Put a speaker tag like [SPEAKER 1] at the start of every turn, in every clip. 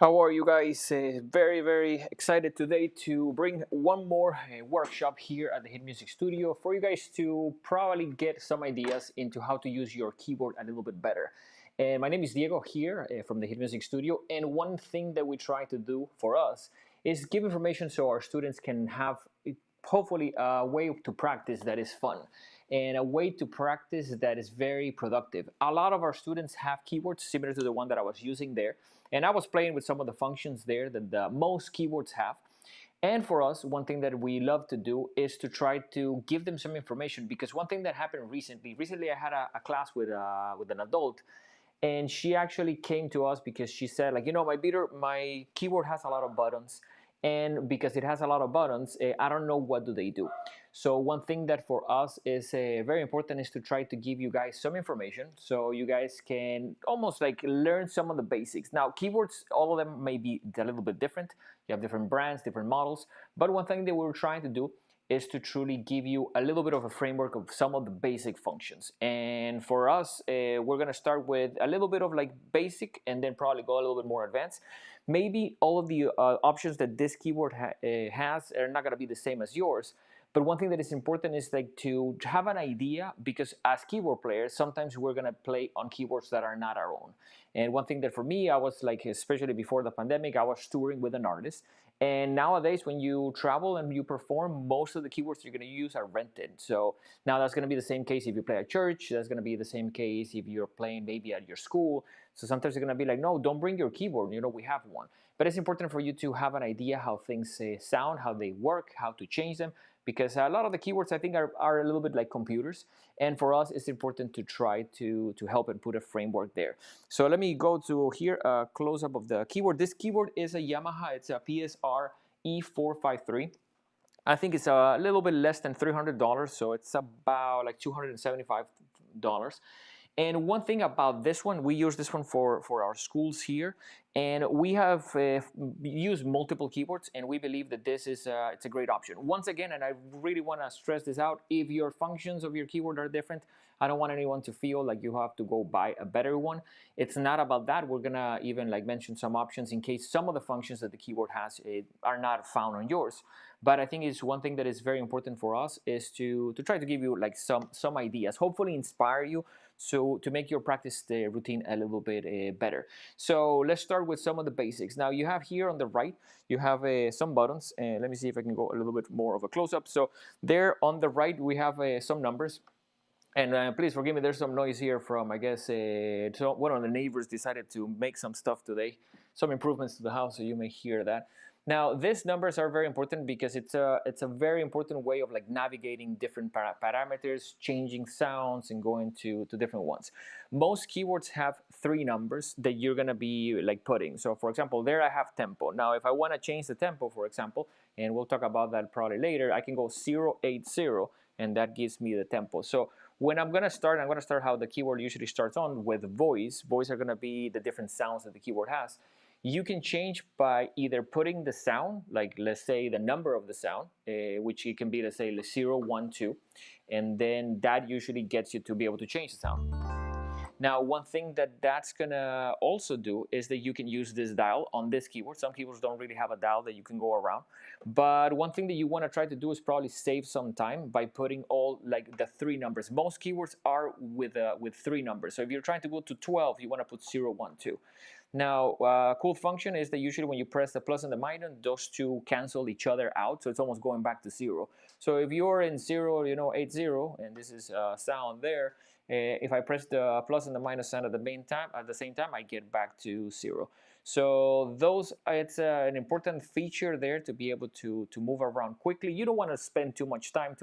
[SPEAKER 1] How are you guys? Very excited today to bring one more workshop here at the Hit Music Studio for you guys to probably get some ideas into how to use your keyboard a little bit better. And my name is Diego here from the Hit Music Studio. And one thing that we try to do for us is give information so our students can have hopefully a way to practice that is fun and a way to practice that is very productive. A lot of our students have keyboards similar to the one that I was using there, and I was playing with some of the functions there that the most keyboards have. And for us, one thing that we love to do is to try to give them some information, because one thing that happened recently I had a class with an adult, and she actually came to us because she said, like, my keyboard has a lot of buttons, and because it has a lot of buttons, I don't know what do they do. So one thing that for us is very important is to try to give you guys some information so you guys can almost like learn some of the basics. Now, keyboards, all of them may be a little bit different. You have different brands, different models, but one thing that we're trying to do is to truly give you a little bit of a framework of some of the basic functions. And for us, we're going to start with a little bit of like basic and then probably go a little bit more advanced. Maybe all of the options that this keyboard has are not going to be the same as yours. But one thing that is important is like to have an idea, because as keyboard players, sometimes we're gonna play on keyboards that are not our own. And one thing that for me, I was like, especially before the pandemic, I was touring with an artist. And nowadays, when you travel and you perform, most of the keyboards you're going to use are rented. So now that's going to be the same case if you play at church. That's going to be the same case if you're playing maybe at your school. So sometimes they're going to be like, no, don't bring your keyboard. We have one. But it's important for you to have an idea how things sound, how they work, how to change them, because a lot of the keywords I think are a little bit like computers, and for us it's important to try to help and put a framework there. So let me go to here a close-up of the keyboard. This keyboard is a Yamaha, it's a PSR E453. I think it's a little bit less than $300, so it's about like $275. And one thing about this one, we use this one for our schools here, and we have used multiple keyboards, and we believe that this is it's a great option. Once again, and I really want to stress this out, if your functions of your keyboard are different, I don't want anyone to feel like you have to go buy a better one. It's not about that. We're gonna even like mention some options in case some of the functions that the keyboard has are not found on yours. But I think it's one thing that is very important for us is to try to give you like some ideas, hopefully inspire you, so to make your practice routine a little bit better. So let's start with some of the basics. Now you have here on the right, you have some buttons. Let me see if I can go a little bit more of a close-up. So there on the right, we have some numbers. And please forgive me, there's some noise here from, I guess, so one of the neighbors decided to make some stuff today, some improvements to the house, so you may hear that. Now, these numbers are very important because it's a very important way of like navigating different parameters, changing sounds, and going to different ones. Most keyboards have 3 numbers that you're gonna be like putting. So, for example, there I have tempo. Now, if I want to change the tempo, for example, and we'll talk about that probably later, I can go 080, and that gives me the tempo. So when I'm gonna start how the keyboard usually starts on with voice. Voice are gonna be the different sounds that the keyboard has. You can change by either putting the sound, like let's say the number of the sound, which it can be, let's say 0, 1, 2, and then that usually gets you to be able to change the sound. Now, one thing that's gonna also do is that you can use this dial on this keyboard. Some keyboards don't really have a dial that you can go around. But one thing that you wanna try to do is probably save some time by putting all like the 3 numbers. Most keyboards are with 3 numbers. So if you're trying to go to 12, you wanna put 0, 1, 2. Now, cool function is that usually when you press the plus and the minus, those two cancel each other out, so it's almost going back to 0. So if you're in 0, 80, and this is sound there, if I press the plus and the minus sign at the same time, I get back to 0. So it's an important feature there to be able to move around quickly. You don't want to spend too much time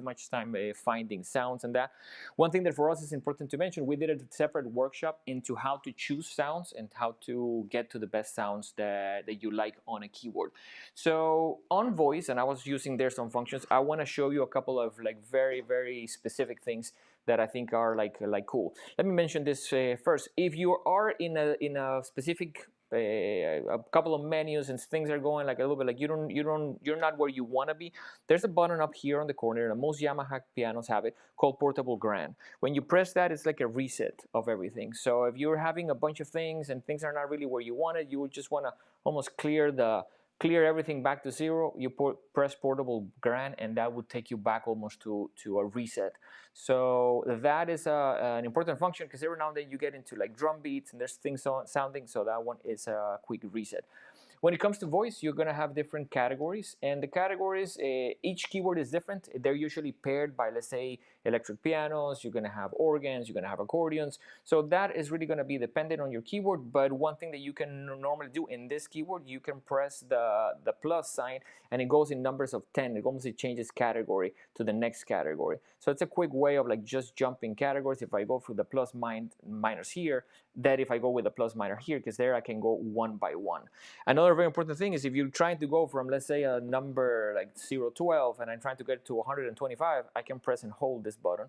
[SPEAKER 1] finding sounds and that. One thing that for us is important to mention, we did a separate workshop into how to choose sounds and how to get to the best sounds that you like on a keyboard. So on voice, and I was using there some functions, I want to show you a couple of like very specific things that I think are like cool. Let me mention this first. If you are in a specific a couple of menus and things are going like a little bit like you're not where you want to be. There's a button up here on the corner, and most Yamaha pianos have it, called Portable Grand. When you press that, it's like a reset of everything. So if you're having a bunch of things and things are not really where you want it, you would just want to almost clear everything back to zero. You press Portable Grand, and that would take you back almost to a reset. So that is an important function, because every now and then you get into like drum beats and there's things sounding, so that one is a quick reset. When it comes to voice, you're going to have different categories, and the categories, each keyboard is different. They're usually paired by, let's say, electric pianos. You're going to have organs, you're going to have accordions. So that is really going to be dependent on your keyboard. But one thing that you can normally do in this keyboard, you can press the plus sign, and it goes in numbers of 10. It almost changes category to the next category. So it's a quick way of like just jumping categories. If I go through the plus minors here, that if I go with the plus minor here, because there I can go one by one. Another very important thing is if you're trying to go from, let's say, a number like 0-12, and I'm trying to get to 125, I can press and hold this button,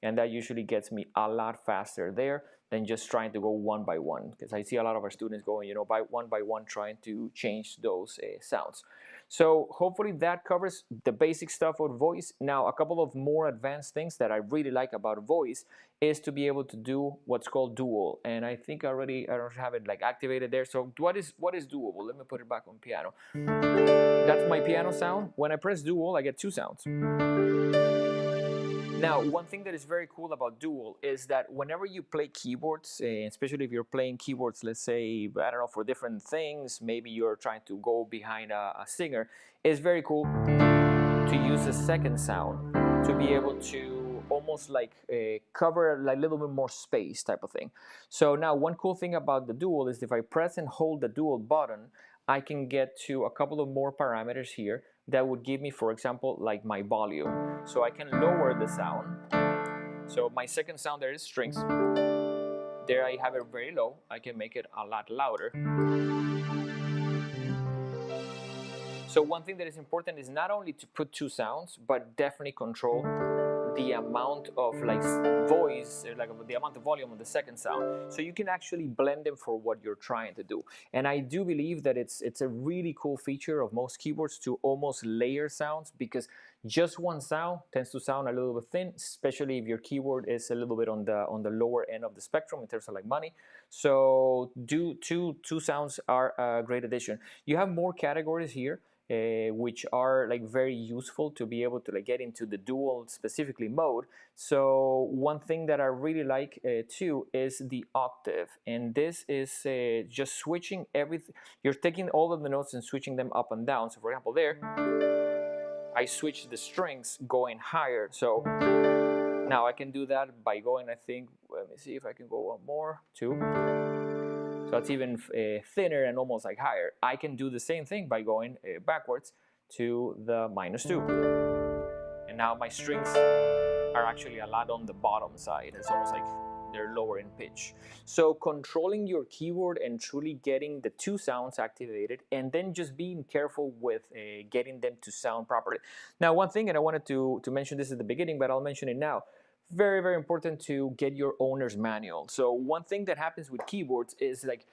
[SPEAKER 1] and that usually gets me a lot faster there than just trying to go one by one, because I see a lot of our students going, by one trying to change those sounds. So hopefully that covers the basic stuff of voice. Now, a couple of more advanced things that I really like about voice is to be able to do what's called dual, and I think I don't have it like activated there. So what is doable? Let me put it back on piano. That's my piano sound. When I press dual, I get two sounds. Now, one thing that is very cool about dual is that whenever you play keyboards, especially if you're playing keyboards, let's say, I don't know, for different things, maybe you're trying to go behind a singer, it's very cool to use a second sound to be able to almost like cover like a little bit more space type of thing. So now one cool thing about the dual is if I press and hold the dual button, I can get to a couple of more parameters here that would give me, for example, like my volume. So I can lower the sound. So my second sound there is strings. There I have it very low. I can make it a lot louder. So one thing that is important is not only to put two sounds, but definitely control the amount of like voice, like the amount of volume of the second sound, so you can actually blend them for what you're trying to do. And I do believe that it's a really cool feature of most keyboards to almost layer sounds, because just one sound tends to sound a little bit thin, especially if your keyboard is a little bit on the lower end of the spectrum in terms of like money. So two sounds are a great addition. You have more categories here, which are like very useful to be able to like get into the dual specifically mode. So one thing that I really like too is the octave, and this is just switching everything. You're taking all of the notes and switching them up and down. So for example, there I switch the strings going higher. So now I can do that by going, I think, let me see if I can go one more, two. So it's even thinner and almost like higher. I can do the same thing by going backwards to the -2. And now my strings are actually a lot on the bottom side. It's almost like they're lower in pitch. So controlling your keyboard and truly getting the two sounds activated, and then just being careful with getting them to sound properly. Now, one thing, and I wanted to mention this at the beginning, but I'll mention it now. Very, very important to get your owner's manual. So one thing that happens with keyboards is like,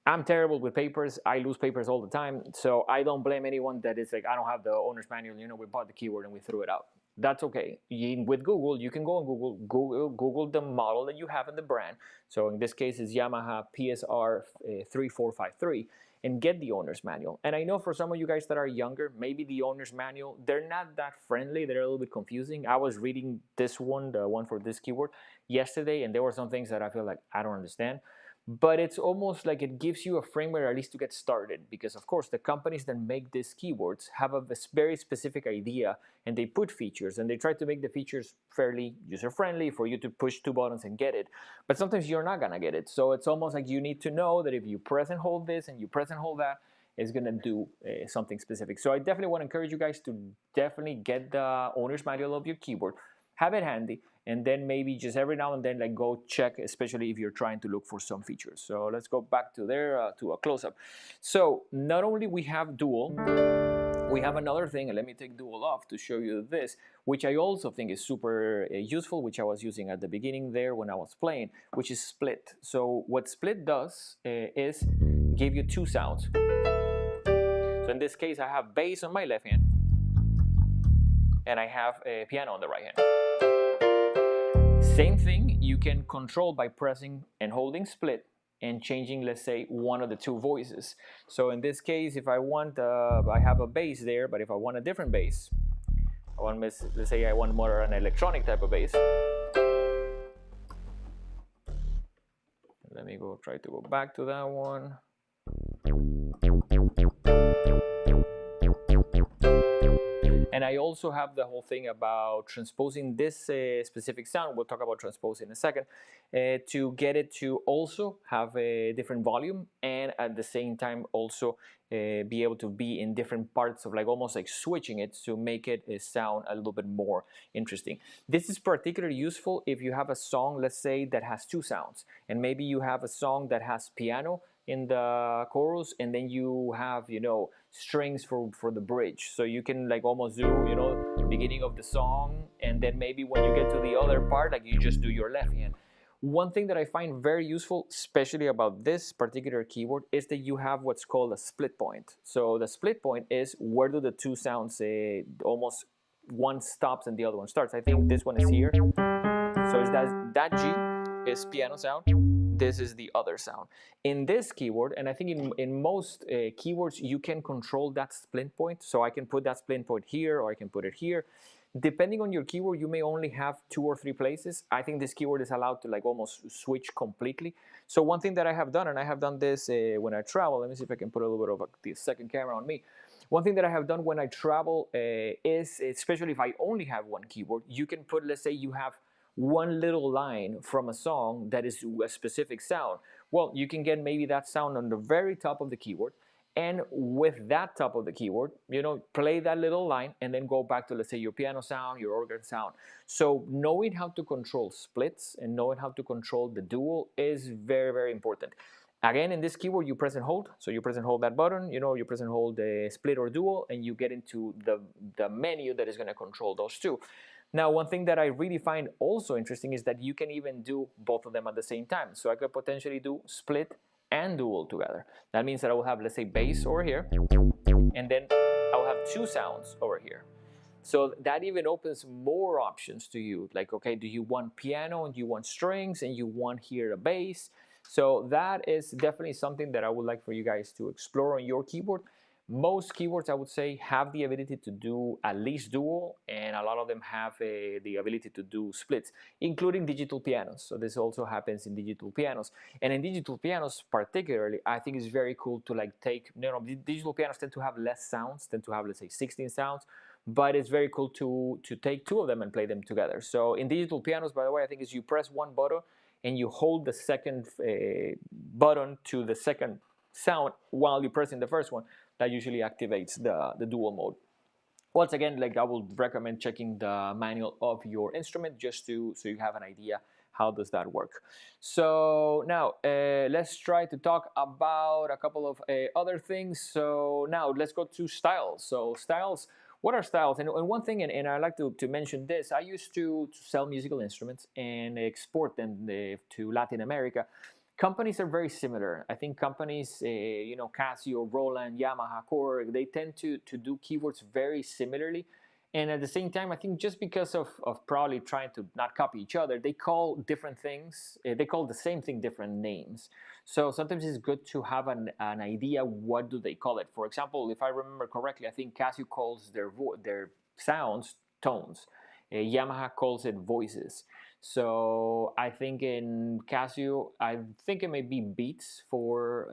[SPEAKER 1] I'm terrible with papers. I lose papers all the time. So I don't blame anyone that is like, I don't have the owner's manual. We bought the keyboard and we threw it out. That's okay. With Google, you can go on Google the model that you have in the brand. So in this case, it's Yamaha PSR E453, and get the owner's manual. And I know for some of you guys that are younger, maybe the owner's manual, they're not that friendly. They're a little bit confusing. I was reading this one, the one for this keyboard, yesterday, and there were some things that I feel like I don't understand. But it's almost like it gives you a framework at least to get started, because of course the companies that make these keyboards have a very specific idea, and they put features and they try to make the features fairly user-friendly for you to push two buttons and get it. But sometimes you're not gonna get it. So it's almost like you need to know that if you press and hold this and you press and hold that, it's gonna do something specific. So I definitely want to encourage you guys to definitely get the owner's manual of your keyboard, have it handy, and then maybe just every now and then like go check, especially if you're trying to look for some features. So let's go back to there to a close-up. So not only we have dual, we have another thing, and let me take dual off to show you this, which I also think is super useful, which I was using at the beginning there when I was playing, which is split. So what split does is give you two sounds. So in this case, I have bass on my left hand, and I have a piano on the right hand. Same thing you can control by pressing and holding split and changing, let's say, one of the two voices. So in this case, if I want, I have a bass there, but if I want a different bass, let's say I want more an electronic type of bass. Let me try to go back to that one. And I also have the whole thing about transposing this specific sound. We'll talk about transposing in a second, to get it to also have a different volume, and at the same time also be able to be in different parts of, like, almost like switching it to make it sound a little bit more interesting. This is particularly useful if you have a song, let's say, that has two sounds, and maybe you have a song that has piano in the chorus, and then you have, you know, strings for the bridge. So you can like almost do, you know, the beginning of the song, and then maybe when you get to the other part, like, you just do your left hand. One thing that I find very useful, especially about this particular keyboard, is that you have what's called a split point. So the split point is where do the two sounds almost one stops and the other one starts. I think this one is here. So is that G is piano sound. This is the other sound. In this keyboard, and I think in most keyboards, you can control that split point. So I can put that split point here, or I can put it here. Depending on your keyboard, you may only have 2 or 3 places. I think this keyboard is allowed to like almost switch completely. So one thing that I have done, and I have done this when I travel, let me see if I can put a little bit of the second camera on me. One thing that I have done when I travel is, especially if I only have one keyboard, you can put, let's say you have one little line from a song that is a specific sound. Well, you can get maybe that sound on the very top of the keyboard, and with that top of the keyboard, you know, play that little line and then go back to, let's say, your piano sound, your organ sound. So knowing how to control splits and knowing how to control the dual is very, very important. Again, in this keyboard, you press and hold. So you press and hold that button, you know, you press and hold the split or dual, and you get into the menu that is going to control those two. Now, one thing that I really find also interesting is that you can even do both of them at the same time. So I could potentially do split and dual together. That means that I will have, let's say, bass over here, and then I will have 2 sounds over here. So that even opens more options to you. Like, okay, do you want piano and you want strings and you want here a bass? So that is definitely something that I would like for you guys to explore on your keyboard. Most keyboards, I would say, have the ability to do at least dual, and a lot of them have the ability to do splits, including digital pianos. So this also happens in digital pianos. And in digital pianos particularly, I think it's very cool to like take, you know, digital pianos tend to have less sounds, tend to have, let's say, 16 sounds, but it's very cool to take 2 of them and play them together. So in digital pianos, by the way, I think is you press one button and you hold the second button to the second sound while you're pressing the first one. That usually activates the dual mode. Once again, like, I would recommend checking the manual of your instrument just so you have an idea how does that work. So now let's try to talk about a couple of other things. So now let's go to styles. So styles, what are styles? And one thing, and I like to mention this, I used to sell musical instruments and export them to Latin America. Companies are very similar. I think companies, you know, Casio, Roland, Yamaha, Korg, they tend to do keyboards very similarly. And at the same time, I think just because of probably trying to not copy each other, they call different things, they call the same thing different names. So sometimes it's good to have an idea what do they call it. For example, if I remember correctly, I think Casio calls their sounds tones. Yamaha calls it voices. So I think in Casio, I think it may be beats for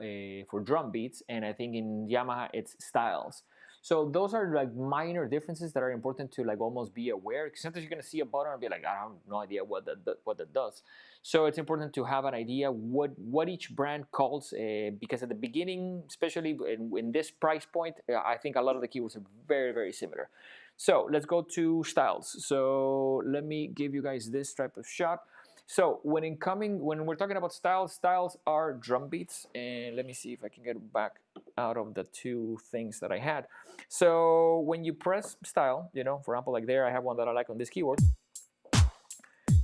[SPEAKER 1] drum beats, and I think in Yamaha it's styles. So those are like minor differences that are important to like almost be aware. Because sometimes you're gonna see a button and be like, I have no idea what that does. So it's important to have an idea what each brand calls, because at the beginning, especially in this price point, I think a lot of the keywords are very, very similar. So let's go to styles. So let me give you guys this type of shot. So when we're talking about styles are drum beats. And let me see if I can get back out of the 2 things that I had. So when you press style, you know, for example, like there, I have one that I like on this keyboard.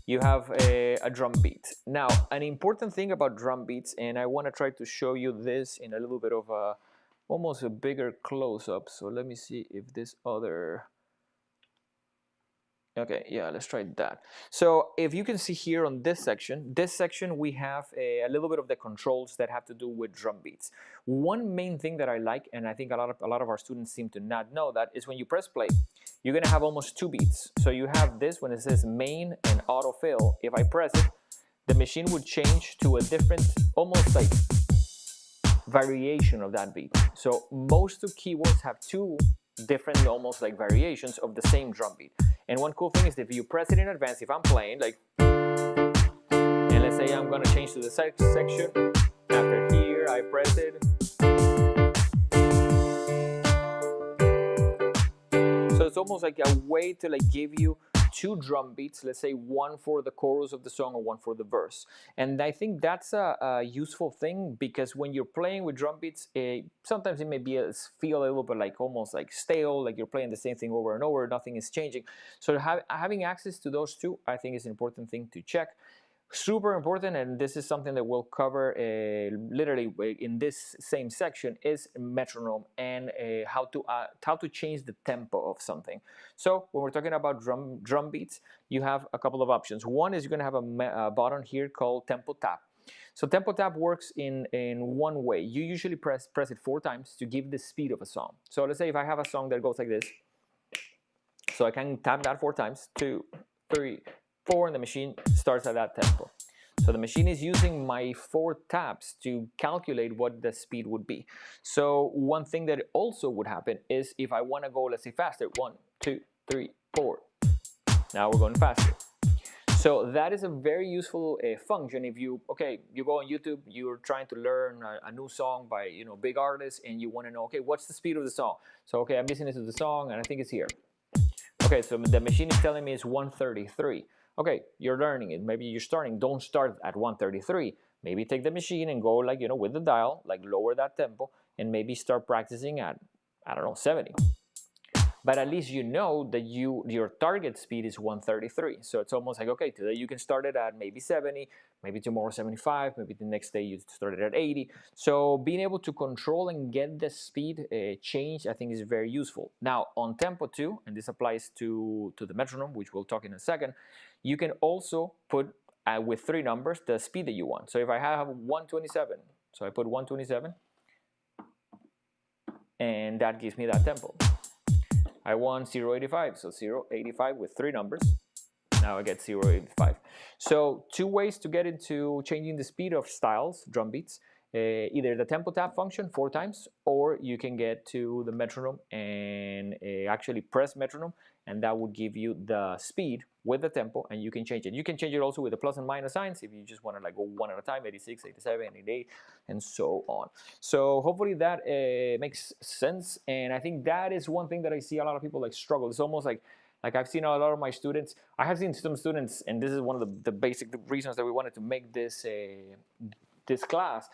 [SPEAKER 1] you have a drum beat. Now, an important thing about drum beats, and I want to try to show you this in a little bit of a, almost a bigger close-up. So let me see if this other... Okay, yeah, let's try that. So if you can see here on this section we have a little bit of the controls that have to do with drum beats. One main thing that I like, and I think a lot of our students seem to not know that, is when you press play, you're gonna have almost two beats. So you have this when it says main and autofill. If I press it, the machine would change to a different, almost like variation of that beat. So most of keyboards have two different, almost like variations of the same drum beat. And one cool thing is if you press it in advance, if I'm playing like, and let's say I'm gonna change to the section, after here I press it. So it's almost like a way to like give you two drum beats, let's say one for the chorus of the song or one for the verse. And I think that's a useful thing, because when you're playing with drum beats, sometimes it may be feel a little bit like almost like stale, like you're playing the same thing over and over, nothing is changing. So having access to those two, I think, is an important thing to check. Super important, and this is something that we'll cover literally in this same section, is metronome and how to change the tempo of something. So when we're talking about drum beats, you have a couple of options. One is you're going to have a button here called tempo tap. So tempo tap works in one way. You usually press it 4 times to give the speed of a song. So let's say if I have a song that goes like this, so I can tap that 4 times, 2, 3, 4, and the machine starts at that tempo. So the machine is using my 4 taps to calculate what the speed would be. So one thing that also would happen is if I want to go, let's say, faster, 1, 2, 3, 4. Now we're going faster. So that is a very useful function. If you go on YouTube, you're trying to learn a new song by big artists, and you want to know, okay, what's the speed of the song? So okay, I'm listening to the song and I think it's here. Okay, so the machine is telling me it's 133. Okay, you're learning it. Maybe you're starting. Don't start at 133. Maybe take the machine and go like, with the dial, like lower that tempo, and maybe start practicing at, I don't know, 70. But at least you know that your target speed is 133. So it's almost like, okay, today you can start it at maybe 70, maybe tomorrow 75, maybe the next day you start it at 80. So being able to control and get the speed change, I think, is very useful. Now on tempo 2, and this applies to the metronome, which we'll talk in a second, you can also put with 3 numbers the speed that you want. So if I have 127, so I put 127, and that gives me that tempo. I want 0.85, so 0.85 with 3 numbers. Now I get 0.85. So 2 ways to get into changing the speed of styles, drum beats. Either the tempo tap function 4 times, or you can get to the metronome and actually press metronome, and that would give you the speed with the tempo, and you can change it. You can change it also with the plus and minus signs if you just want to like go one at a time, 86, 87, 88, and so on. So hopefully that makes sense, and I think that is one thing that I see a lot of people like struggle. It's almost like I've seen a lot of my students. I have seen some students, and this is one of the basic reasons that we wanted to make this this class.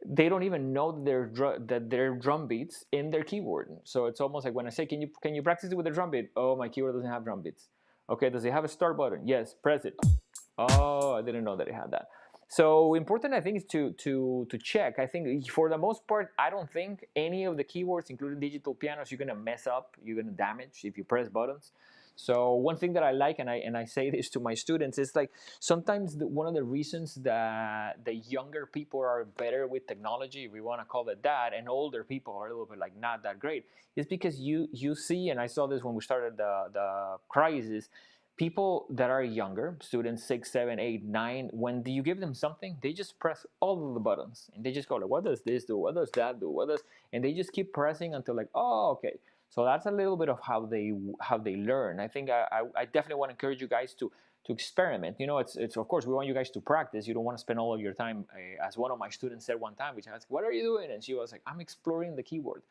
[SPEAKER 1] They don't even know that there are drum beats in their keyboard. So it's almost like when I say, can you practice it with a drum beat? Oh, my keyboard doesn't have drum beats. Okay, does it have a start button? Yes, press it. Oh, I didn't know that it had that. So important, I think, is to check. I think for the most part, I don't think any of the keyboards, including digital pianos, you're gonna mess up, you're gonna damage if you press buttons. So one thing that I like, and I say this to my students, is like sometimes one of the reasons that the younger people are better with technology, if we want to call it that, and older people are a little bit like not that great, is because you see, and I saw this when we started the crisis, people that are younger, students 6, 7, 8, 9, when you give them something, they just press all of the buttons, and they just go like, what does this do? What does that do? What does? And they just keep pressing until like, oh, okay. So that's a little bit of how they learn. I think I definitely want to encourage you guys to experiment. It's of course we want you guys to practice. You don't want to spend all of your time, as one of my students said one time, which I asked, what are you doing? And she was like, I'm exploring the keyboard.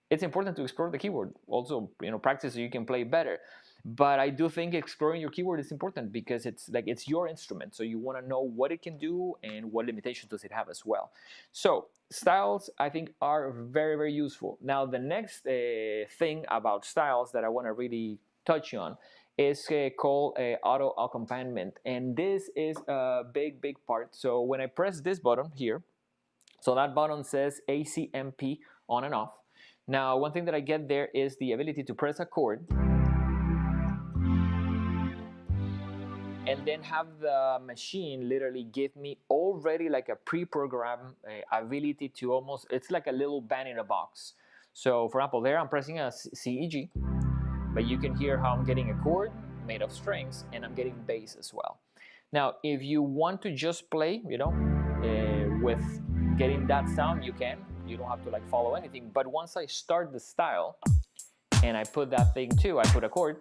[SPEAKER 1] It's important to explore the keyboard. Also, practice so you can play better. But I do think exploring your keyboard is important because it's your instrument. So you want to know what it can do and what limitations does it have as well. So styles, I think, are very, very useful. Now, the next thing about styles that I want to really touch on is called auto accompaniment, and this is a big part. So when I press this button here, so that button says ACMP on and off. Now one thing that I get there is the ability to press a chord and then have the machine literally give me already like a pre-programmed ability to almost, it's like a little band in a box. So for example, there I'm pressing a C, E, G, but you can hear how I'm getting a chord made of strings and I'm getting bass as well. Now, if you want to just play, you know, with getting that sound, you can. You don't have to like follow anything. But once I start the style and I put that thing too, I put a chord.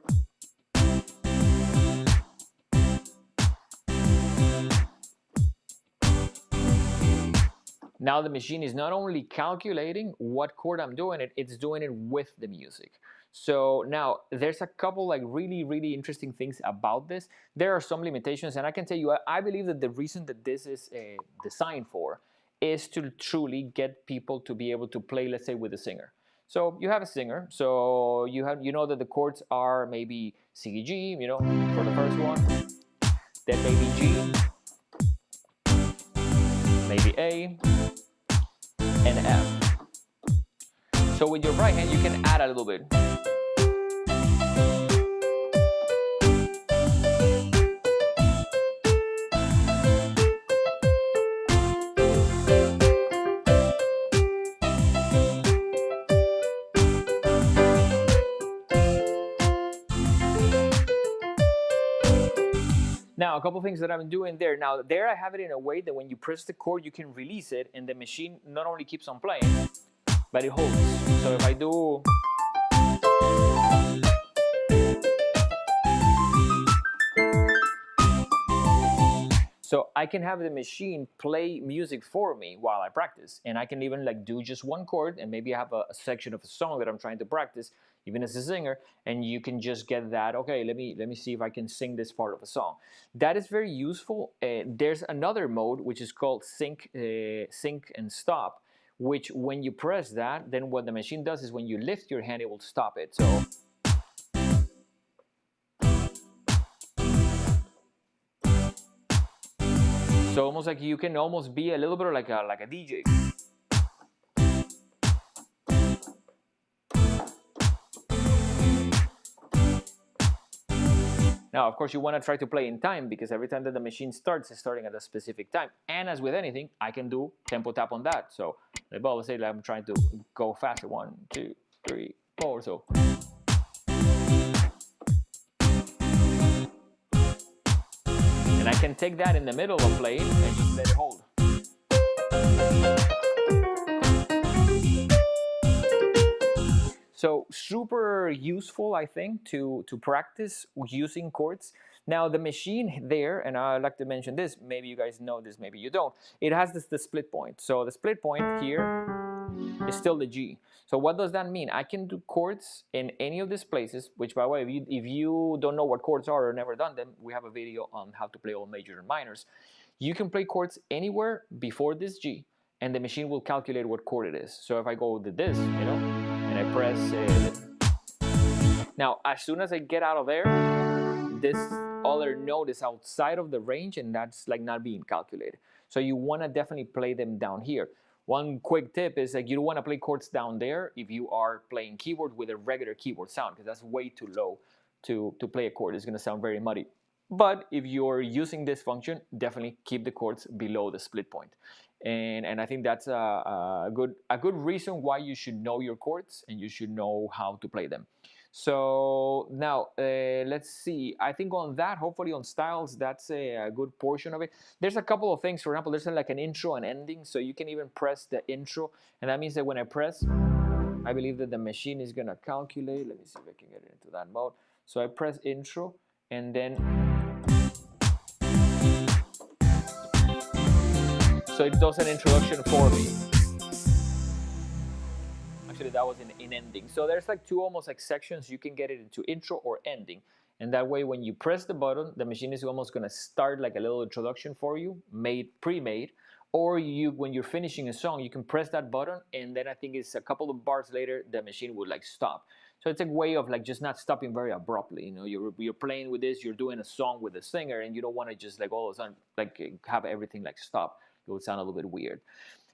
[SPEAKER 1] Now the machine is not only calculating what chord I'm doing it's doing it with the music. So now there's a couple like really interesting things about this. There are some limitations, and I can tell you, I believe that the reason that this is designed for is to truly get people to be able to play, let's say, with a singer. So you have a singer, so you know that the chords are maybe C, G, you know, for the first one, then maybe G, maybe A, and F. So with your right hand, you can add a little bit. Now, a couple things that I'm doing there. Now, there I have it in a way that when you press the chord, you can release it, and the machine not only keeps on playing, but it holds. So if I do... So I can have the machine play music for me while I practice, and I can even like do just one chord, and maybe I have a section of a song that I'm trying to practice, even as a singer, and you can just get that. Okay, let me see if I can sing this part of a song. That is very useful. There's another mode which is called sync and stop, which when you press that, then what the machine does is when you lift your hand, it will stop it. So. So almost like you can almost be a little bit like a DJ. Now, of course, you want to try to play in time, because every time that the machine starts, it's starting at a specific time. And as with anything, I can do tempo tap on that. So let's say that I'm trying to go faster. 1, 2, 3, 4. So. And I can take that in the middle of playing and just let it hold. So super useful, I think, to practice using chords. Now the machine there, and I'd like to mention this, maybe you guys know this, maybe you don't, it has the split point. So the split point here is still the G. So what does that mean? I can do chords in any of these places, which by the way, if you don't know what chords are or never done them, we have a video on how to play all majors and minors. You can play chords anywhere before this G, and the machine will calculate what chord it is. So if I go to this, you know, and I press now, as soon as I get out of there, this other note is outside of the range, and that's like not being calculated. So you want to definitely play them down here. One quick tip is like you don't want to play chords down there if you are playing keyboard with a regular keyboard sound, because that's way too low to play a chord. It's going to sound very muddy. But if you're using this function, definitely keep the chords below the split point. And I think that's a good reason why you should know your chords and you should know how to play them. So now let's see. I think on that, hopefully on styles, that's a good portion of it. There's a couple of things. For example, there's like an intro and ending, so you can even press the intro, and that means that when I press, I believe that the machine is gonna calculate. Let me see if I can get it into that mode. So I press intro, and then so it does an introduction for me. Actually, that was in ending. So there's like two almost like sections. You can get it into intro or ending. And that way, when you press the button, the machine is almost going to start like a little introduction for you, pre-made. or when you're finishing a song, you can press that button, and then I think it's a couple of bars later, the machine would like stop. So it's a way of like just not stopping very abruptly. You know, you're playing with this, you're doing a song with a singer, and you don't want to just like all of a sudden like have everything like stop. It would sound a little bit weird.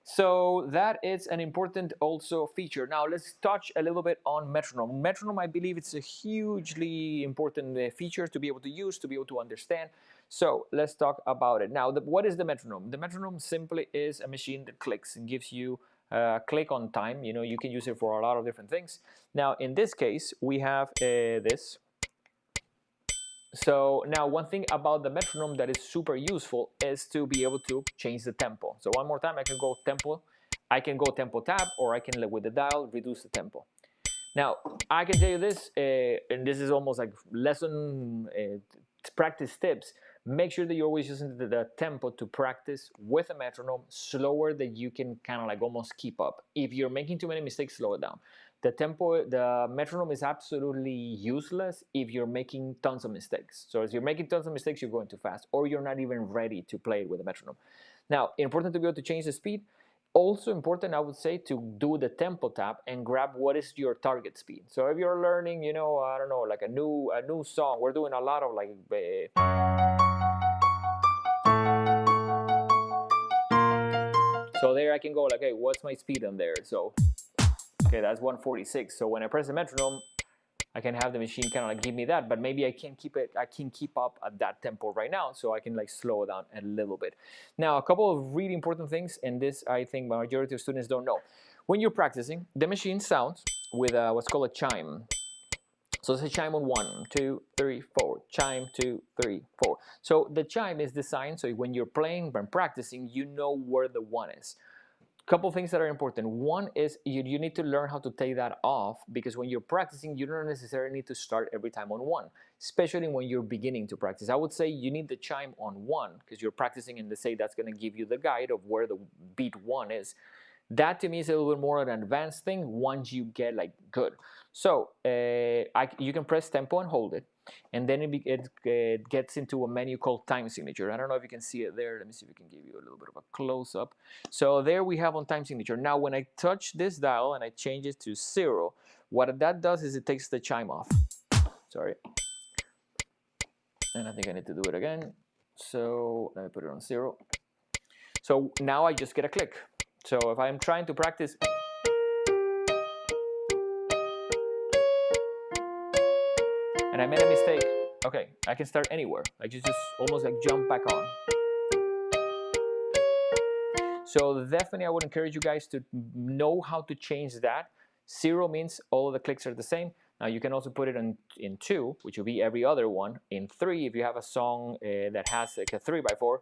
[SPEAKER 1] So that is an important also feature. Now let's touch a little bit on metronome. Metronome, I believe it's a hugely important feature to be able to use, to be able to understand. So let's talk about it. Now, what is the metronome? The metronome simply is a machine that clicks and gives you a click on time. You know, you can use it for a lot of different things. Now, in this case, we have this. So now one thing about the metronome that is super useful is to be able to change the tempo. So one more time, I can go tempo. I can go tempo tab, or I can, with the dial, reduce the tempo. Now, I can tell you this, and this is almost like lesson practice tips. Make sure that you're always using the tempo to practice with a metronome, slower that you can kind of like almost keep up. If you're making too many mistakes, slow it down. The metronome is absolutely useless if you're making tons of mistakes. So if you're making tons of mistakes, you're going too fast, or you're not even ready to play it with a metronome. Now, important to be able to change the speed. Also important, I would say, to do the tempo tab and grab what is your target speed. So if you're learning, you know, I don't know, like a new song, we're doing a lot of like. So there I can go like, hey, what's my speed on there? So, okay, that's 146. So when I press the metronome, I can have the machine kind of like give me that, but maybe I can't keep it. I can keep up at that tempo right now, so I can like slow it down a little bit. Now, a couple of really important things, and this I think majority of students don't know. When you're practicing, the machine sounds with what's called a chime. So it's a chime on 1, 2, 3, 4. Chime 2, 3, 4. So the chime is designed so when you're playing, when practicing, you know where the 1 is. Couple things that are important. One is you need to learn how to take that off, because when you're practicing, you don't necessarily need to start every time on 1, especially when you're beginning to practice. I would say you need the chime on 1 because you're practicing, and they say that's going to give you the guide of where the beat 1 is. That to me is a little bit more an advanced thing once you get like good. So you can press tempo and hold it, and then it gets into a menu called time signature. I don't know if you can see it there. Let me see if we can give you a little bit of a close-up. So there we have on time signature. Now when I touch this dial and I change it to 0, what that does is it takes the chime off. Sorry. And I think I need to do it again. So let me put it on 0. So now I just get a click. So if I'm trying to practice, and I made a mistake, okay, I can start anywhere. I just almost like jump back on. So definitely I would encourage you guys to know how to change that. 0 means all of the clicks are the same. Now you can also put it in 2, which will be every other one. In 3, if you have a song that has like a 3x4,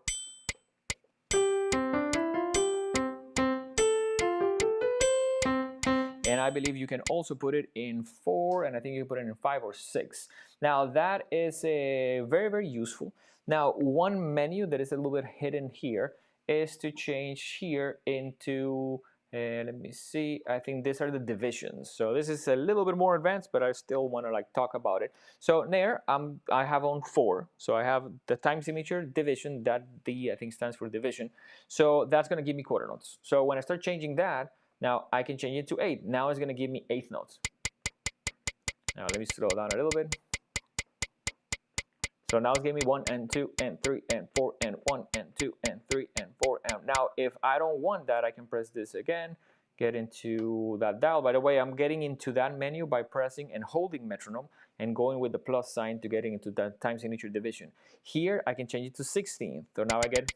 [SPEAKER 1] and I believe you can also put it in 4, and I think you can put it in 5 or 6. Now that is very, very useful. Now one menu that is a little bit hidden here is to change here into, let me see, I think these are the divisions. So this is a little bit more advanced, but I still want to like talk about it. So there I have on 4. So I have the time signature division, that D I think stands for division. So that's going to give me quarter notes. So when I start changing that, now I can change it to 8. Now it's going to give me 8th notes. Now let me slow down a little bit. So now it's giving me 1 and 2 and 3 and 4 and 1 and 2 and 3 and 4. And now if I don't want that, I can press this again, get into that dial. By the way, I'm getting into that menu by pressing and holding metronome and going with the plus sign to getting into that time signature division. Here I can change it to 16. So now I get,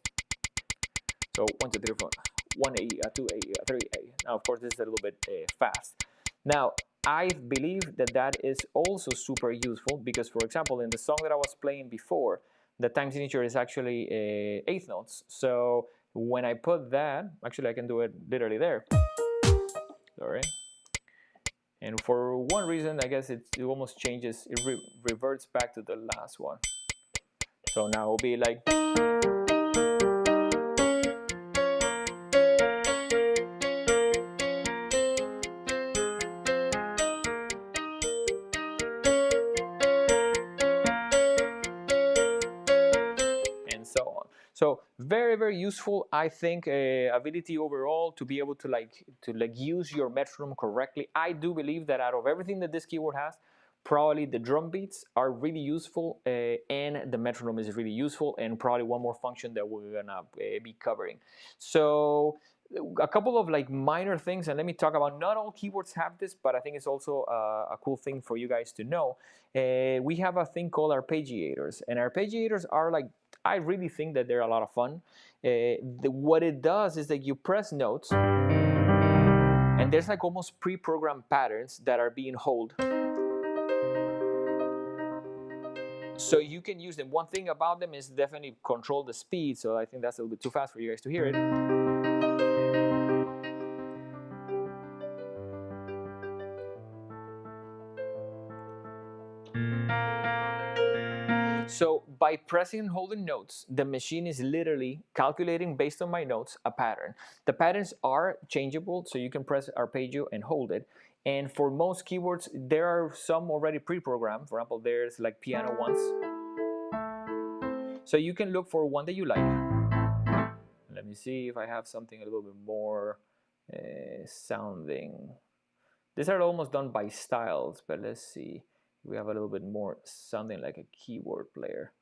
[SPEAKER 1] so 1, 2, 3, 4. 1A, 2A, 3A. Now, of course, this is a little bit fast. Now, I believe that is also super useful because, for example, in the song that I was playing before, the time signature is actually 8th notes. So when I put that, actually I can do it literally there. Sorry. And for one reason, I guess it almost changes, it reverts back to the last one. So now it will be like, so Very, very useful, I think, ability overall to be able to use your metronome correctly. I do believe that out of everything that this keyboard has, probably the drum beats are really useful, and the metronome is really useful, and probably one more function that we're gonna be covering. So a couple of like minor things, and let me talk about, not all keyboards have this, but I think it's also a cool thing for you guys to know. We have a thing called arpeggiators, and arpeggiators are like, I really think that they're a lot of fun. What it does is that you press notes, and there's like almost pre-programmed patterns that are being held. So you can use them. One thing about them is definitely control the speed, so I think that's a little bit too fast for you guys to hear it. So by pressing and holding notes, the machine is literally calculating based on my notes a pattern. The patterns are changeable, so you can press arpeggio and hold it. And for most keyboards, there are some already pre-programmed. For example, there's like piano ones. So you can look for one that you like. Let me see if I have something a little bit more sounding. These are almost done by styles, but let's see. We have a little bit more sounding like a keyboard player.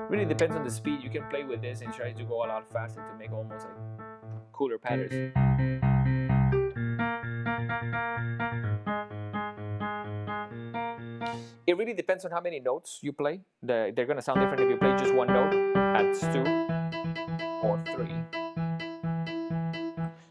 [SPEAKER 1] Really depends on the speed. You can play with this and try to go a lot faster to make almost like cooler patterns. It really depends on how many notes you play. They're gonna sound different if you play just one note, that's 2 or 3.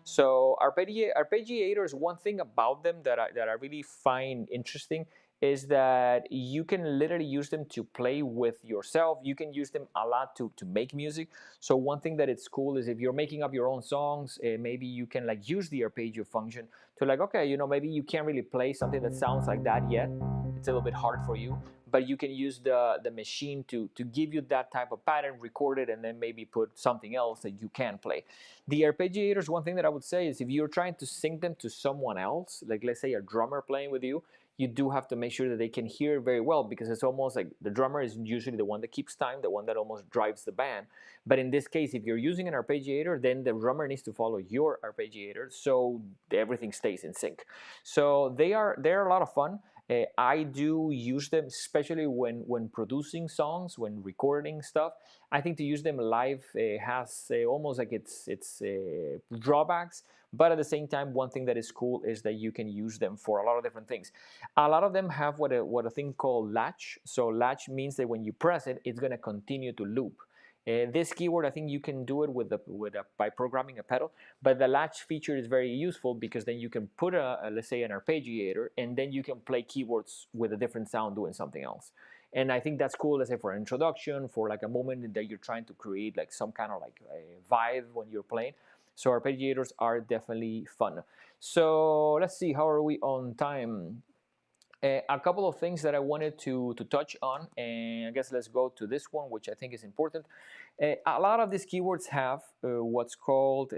[SPEAKER 1] So arpeggiators, one thing about them that I really find interesting is that you can literally use them to play with yourself. You can use them a lot to make music. So one thing that it's cool is if you're making up your own songs, maybe you can like use the arpeggio function to like, okay, you know, maybe you can't really play something that sounds like that yet. It's a little bit hard for you, but you can use the machine to give you that type of pattern, record it, and then maybe put something else that you can play. The arpeggiators, one thing that I would say is if you're trying to sync them to someone else, like let's say a drummer playing with you, you do have to make sure that they can hear very well, because it's almost like the drummer is usually the one that keeps time, the one that almost drives the band. But in this case, if you're using an arpeggiator, then the drummer needs to follow your arpeggiator so everything stays in sync. So they're a lot of fun. I do use them, especially when producing songs, when recording stuff. I think to use them live has almost like its drawbacks, but at the same time, one thing that is cool is that you can use them for a lot of different things. A lot of them have what a thing called latch. So latch means that when you press it, it's going to continue to loop. This keyboard, I think you can do it by programming a pedal, but the latch feature is very useful because then you can put let's say an arpeggiator, and then you can play keyboards with a different sound doing something else. And I think that's cool, let's say for an introduction, for like a moment that you're trying to create like some kind of like a vibe when you're playing. So arpeggiators are definitely fun. So let's see, how are we on time? A couple of things that I wanted to touch on, and I guess let's go to this one, which I think is important. A lot of these keyboards have what's called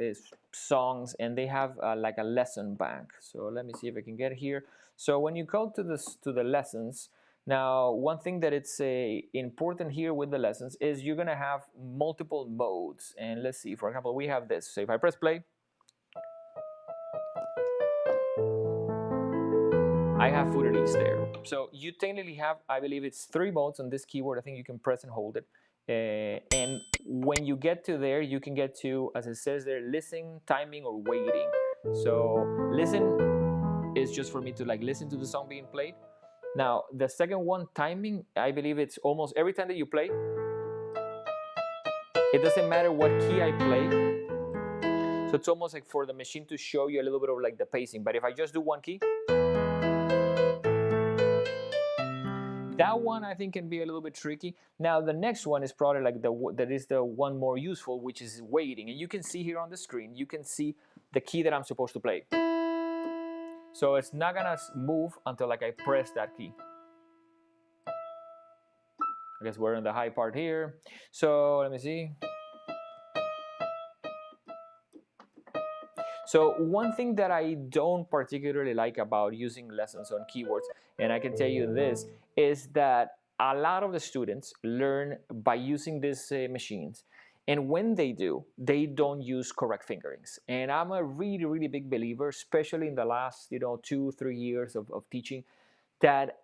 [SPEAKER 1] songs, and they have like a lesson bank. So let me see if I can get here. So when you go to the lessons, now one thing that it's important here with the lessons is you're gonna have multiple modes. And let's see, for example, we have this. So if I press play, I have footies there. So you technically have, I believe it's 3 modes on this keyboard. I think you can press and hold it. And when you get to there, you can get to, as it says there, listen, timing, or waiting. So listen is just for me to like listen to the song being played. Now, the second one, timing, I believe it's almost every time that you play, it doesn't matter what key I play. So it's almost like for the machine to show you a little bit of like the pacing. But if I just do one key, that one I think can be a little bit tricky. Now the next one is probably like that is the one more useful, which is waiting. And you can see here on the screen, you can see the key that I'm supposed to play. So it's not gonna move until like I press that key. I guess we're in the high part here. So let me see. So one thing that I don't particularly like about using lessons on keyboards, and I can tell you this, is that a lot of the students learn by using these machines, and when they do, they don't use correct fingerings. And I'm a really, really big believer, especially in the last 2-3 years of teaching, that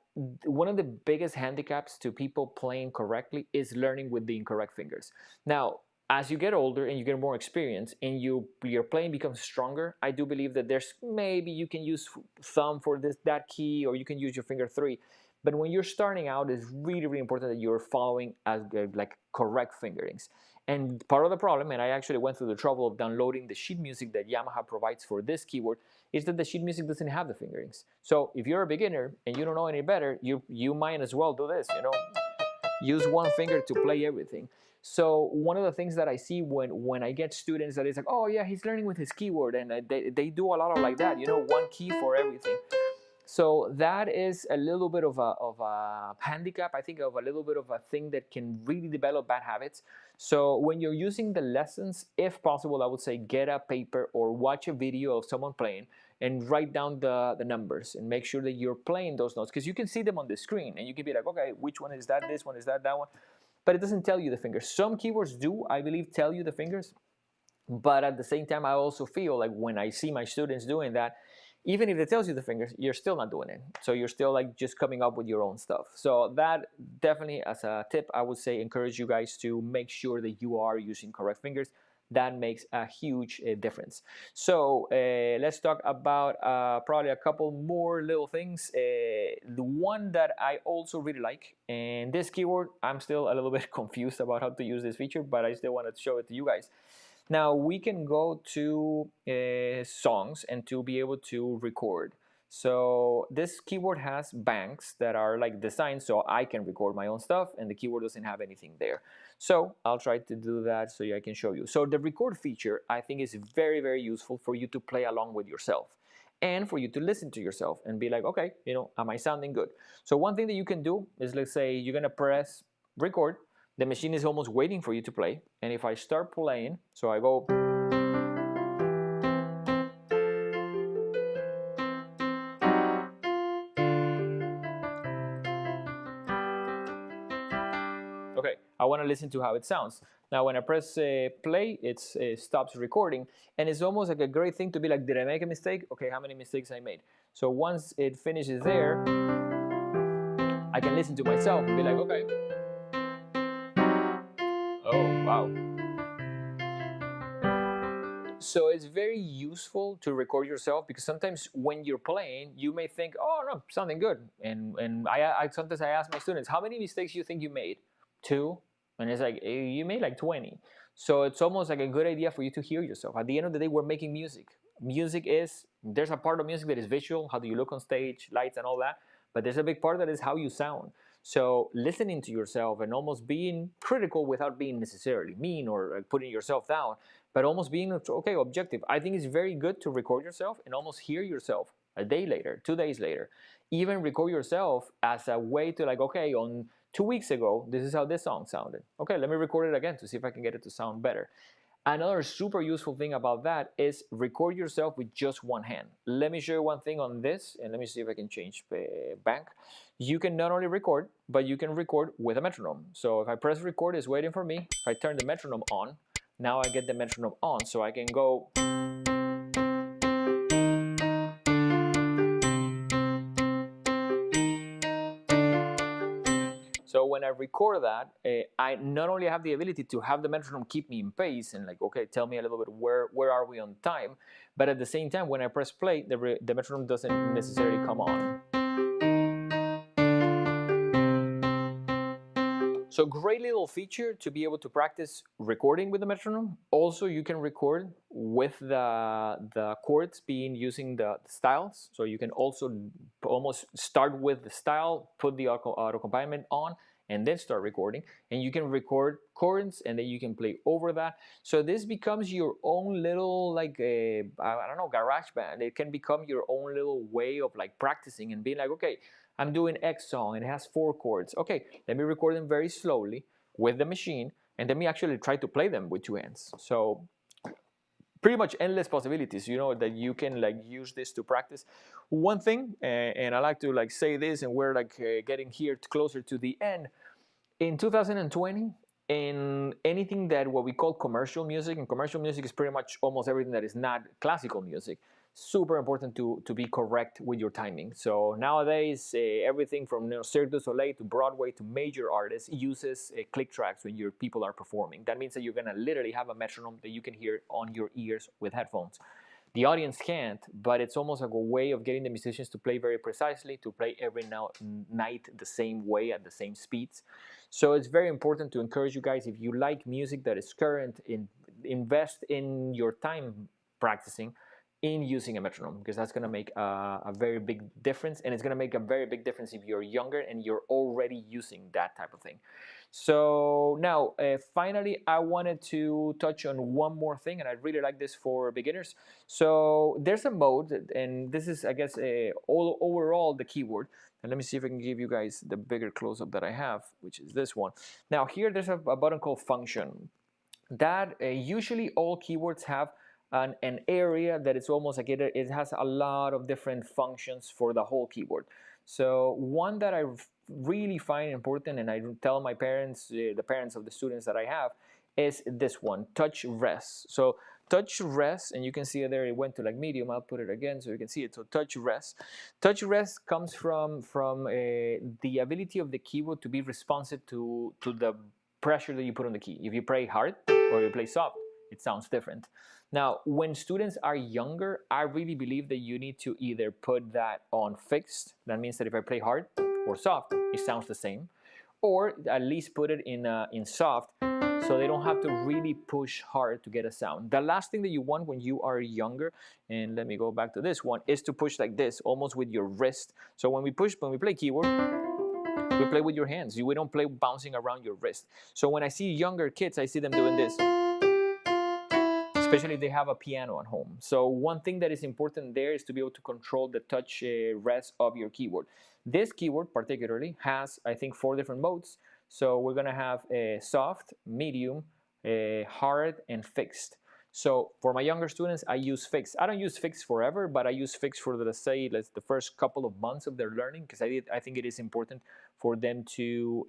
[SPEAKER 1] one of the biggest handicaps to people playing correctly is learning with the incorrect fingers. Now, as you get older and you get more experience and your playing becomes stronger, I do believe that there's maybe you can use thumb for that key, or you can use your finger 3. But when you're starting out, it's really, really important that you're following as like correct fingerings. And part of the problem, and I actually went through the trouble of downloading the sheet music that Yamaha provides for this keyboard, is that the sheet music doesn't have the fingerings. So if you're a beginner and you don't know any better, you might as well do this, use one finger to play everything. So one of the things that I see when I get students that is like, oh yeah, he's learning with his keyboard, and they do a lot of like that, one key for everything. So that is a little bit of a handicap, I think, of a little bit of a thing that can really develop bad habits. So when you're using the lessons, if possible, I would say get a paper or watch a video of someone playing and write down the numbers and make sure that you're playing those notes, because you can see them on the screen and you can be like, okay, which one is that, this one is that one, but it doesn't tell you the fingers. Some keyboards do, I believe, tell you the fingers, but at the same time, I also feel like when I see my students doing that, even if it tells you the fingers, you're still not doing it. So you're still like just coming up with your own stuff. So that definitely, as a tip, I would say encourage you guys to make sure that you are using correct fingers. That makes a huge difference. So let's talk about probably a couple more little things. The one that I also really like, and this keyboard, I'm still a little bit confused about how to use this feature, but I still wanted to show it to you guys. Now we can go to songs and to be able to record. So this keyboard has banks that are like designed so I can record my own stuff, and the keyboard doesn't have anything there. So I'll try to do that so I can show you. So the record feature, I think, is very, very useful for you to play along with yourself and for you to listen to yourself and be like, okay, am I sounding good? So one thing that you can do is, let's say you're gonna press record. The machine is almost waiting for you to play. And if I start playing, so I go, okay, I want to listen to how it sounds. Now when I press play, it stops recording, and it's almost like a great thing to be like, did I make a mistake? Okay, how many mistakes I made? So once it finishes there, I can listen to myself and be like, okay, oh wow. So it's very useful to record yourself, because sometimes when you're playing, you may think, oh no, something good. And I sometimes I ask my students, how many mistakes do you think you made? 2? And it's like, you made like 20. So it's almost like a good idea for you to hear yourself. At the end of the day, we're making music. There's a part of music that is visual, how do you look on stage, lights and all that, but there's a big part that is how you sound. So listening to yourself and almost being critical without being necessarily mean or putting yourself down, but almost being, okay, objective. I think it's very good to record yourself and almost hear yourself a day later, 2 days later. Even record yourself as a way to like, okay, on 2 weeks ago, this is how this song sounded. Okay, let me record it again to see if I can get it to sound better. Another super useful thing about that is record yourself with just one hand. Let me show you one thing on this, and let me see if I can change bank. You can not only record, but you can record with a metronome. So if I press record, it's waiting for me. If I turn the metronome on, now I get the metronome on, so I can go. So when I record that, I not only have the ability to have the metronome keep me in pace and like, okay, tell me a little bit where are we on time, but at the same time, when I press play, the metronome doesn't necessarily come on. So great little feature to be able to practice recording with the metronome. Also, you can record with the chords being using the styles. So you can also almost start with the style, put the auto accompaniment on, and then start recording. And you can record chords, and then you can play over that. So this becomes your own little, like, I don't know, garage band. It can become your own little way of like practicing and being like, okay, I'm doing X song and it has 4 chords. Okay, let me record them very slowly. slowly, with the machine, and then we actually try to play them with 2 hands. So, great little feature to be able to practice recording with the metronome. Also, you can record with the styles. So you can also almost start with the style, put the accompaniment on, and then start recording. And you can record chords, and then you can play over that. So this becomes your own little, like, garage band. It can become your own little way of like practicing and being like, okay, I'm doing X song and it has 4 chords. Okay, let me record them very slowly with the machine, pretty much endless possibilities, you know, that you can like use this to practice. One thing, and I like to like say this, and we're like getting here closer to the end. In 2020, in anything that what we call commercial music, and commercial music is pretty much almost everything that is not classical music, super important to be correct with your timing. So nowadays, everything from Cirque du Soleil to Broadway to major artists uses click tracks when your people are performing. That means that you're gonna literally have a metronome that you can hear on your ears with headphones. The audience can't, but it's almost like a way of getting the musicians to play very precisely, to play every night the same way at the same speeds. So it's very important to encourage you guys, if you like music that is current, invest in your time practicing in using a metronome, because that's going to make a very big difference, and it's going to make a very big difference if you're younger and you're already using that type of thing. So now, finally, I wanted to touch on one more thing, and I really like this for beginners. So there's a mode, and this is, I guess, overall the keyboard. And let me see if I can give you guys the bigger close-up that I have, which is this one. Now here, there's a button called function. That usually all keyboards have an area that it's almost like it has a lot of different functions for the whole keyboard. So one that I really find important, and I tell my parents, the parents of the students that I have, is this one, touch rest. So touch rest, and you can see it there, it went to like medium. I'll put it again so you can see it. So touch rest. Touch rest comes from the ability of the keyboard to be responsive to the pressure that you put on the key. If you play hard or you play soft, it sounds different. Now, when students are younger, I really believe that you need to either put that on fixed. That means that if I play hard or soft, it sounds the same. Or at least put it in soft, so they don't have to really push hard to get a sound. The last thing that you want when you are younger, and let me go back to this one, is to push like this, almost with your wrist. So when we play keyboard, we play with your hands. We don't play bouncing around your wrist. So when I see younger kids, I see them doing this, especially if they have a piano at home. So one thing that is important there is to be able to control the touch rest of your keyboard. This keyboard particularly has, I think, 4 different modes. So we're gonna have soft, medium, hard, and fixed. So for my younger students, I use fixed. I don't use fixed forever, but I use fixed for, let's say, the first couple of months of their learning, because I think it is important for them to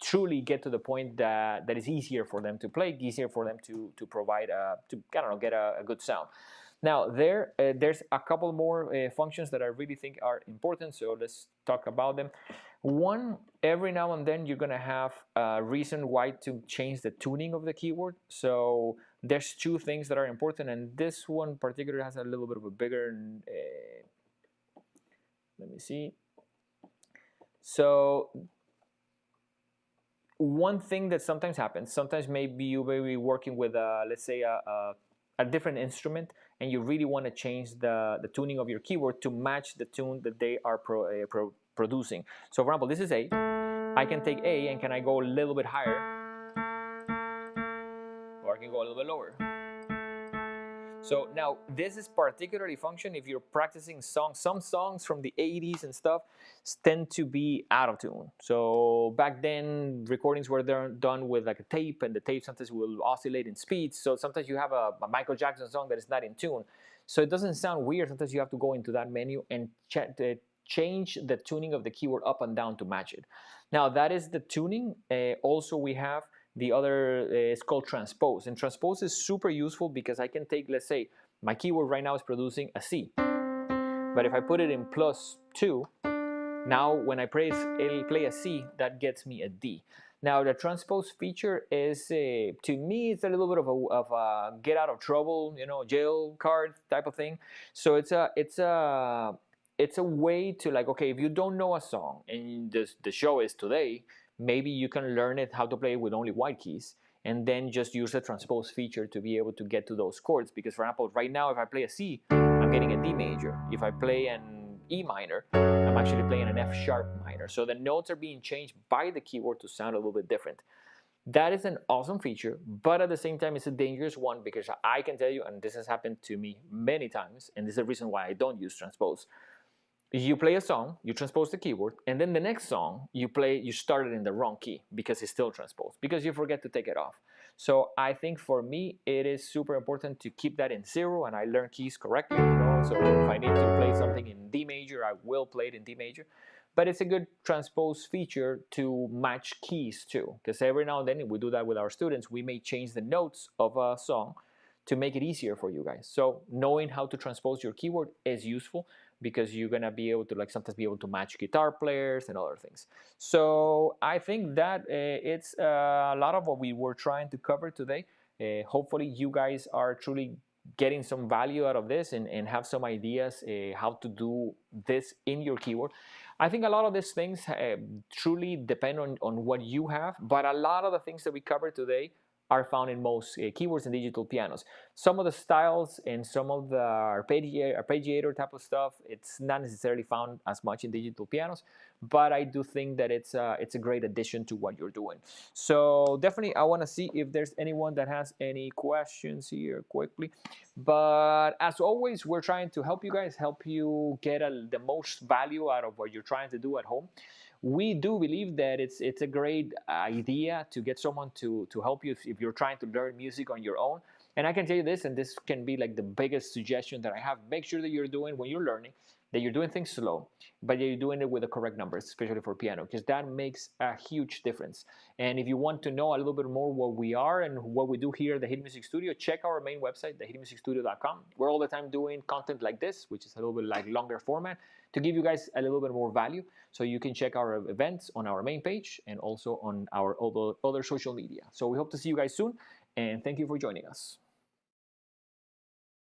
[SPEAKER 1] truly get to the point that is easier for them to play, easier for them to provide, get a good sound. Now there's a couple more functions that I really think are important, so let's talk about them. One, every now and then you're gonna have a reason why to change the tuning of the keyboard. So there's 2 things that are important, and this one particularly has a little bit of a bigger, let me see. So one thing that sometimes happens, sometimes maybe you may be working with, let's say, a different instrument, and you really want to change the tuning of your keyboard to match the tune that they are producing. So for example, this is A. I can take A, and can I go a little bit higher, or I can go a little bit lower. So now this is particularly function if you're practicing songs. Some songs from the 80s and stuff tend to be out of tune. So back then, recordings were done with like a tape, and the tape sometimes will oscillate in speeds. So sometimes you have a Michael Jackson song that is not in tune. So it doesn't sound weird. Sometimes you have to go into that menu and change the tuning of the keyboard up and down to match it. Now that is the tuning. Also we have the other, it's called transpose. And transpose is super useful because I can take, let's say, my keyboard right now is producing a C. But if I put it in +2, now when I play a C, that gets me a D. Now the transpose feature is, to me, it's a little bit of a get out of trouble, jail card type of thing. So it's a way to, like, okay, if you don't know a song and the show is today, maybe you can learn it how to play with only white keys, and then just use the transpose feature to be able to get to those chords. Because for example, right now if I play a C, I'm getting a D major. If I play an E minor, I'm actually playing an F sharp minor. So the notes are being changed by the keyboard to sound a little bit different. That is an awesome feature, but at the same time it's a dangerous one, because I can tell you, and this has happened to me many times, and this is the reason why I don't use transpose. You play a song, you transpose the keyboard, and then the next song you start it in the wrong key because it's still transposed, because you forget to take it off. So I think for me, it is super important to keep that in 0, and I learn keys correctly. So if I need to play something in D major, I will play it in D major. But it's a good transpose feature to match keys too, because every now and then, if we do that with our students, we may change the notes of a song to make it easier for you guys. So knowing how to transpose your keyboard is useful, because you're gonna be able to sometimes be able to match guitar players and other things. So I think that it's a lot of what we were trying to cover today. Hopefully you guys are truly getting some value out of this, and have some ideas how to do this in your keyboard. I think a lot of these things truly depend on what you have, but a lot of the things that we covered today are found in most keyboards and digital pianos. Some of the styles and some of the arpeggiator type of stuff, it's not necessarily found as much in digital pianos, but I do think that it's a great addition to what you're doing. So definitely, I want to see if there's anyone that has any questions here quickly. But as always, we're trying to help you guys, help you get the most value out of what you're trying to do at home. We do believe that it's a great idea to get someone to help you if you're trying to learn music on your own. And I can tell you this, and this can be like the biggest suggestion that I have: make sure that you're doing, when you're learning, that you're doing things slow, but you're doing it with the correct numbers, especially for piano, because that makes a huge difference. And if you want to know a little bit more what we are and what we do here at the Hit Music Studio, check our main website, thehitmusicstudio.com. We're all the time doing content like this, which is a little bit like longer format, to give you guys a little bit more value. So you can check our events on our main page and also on our other social media. So we hope to see you guys soon, and thank you for joining us.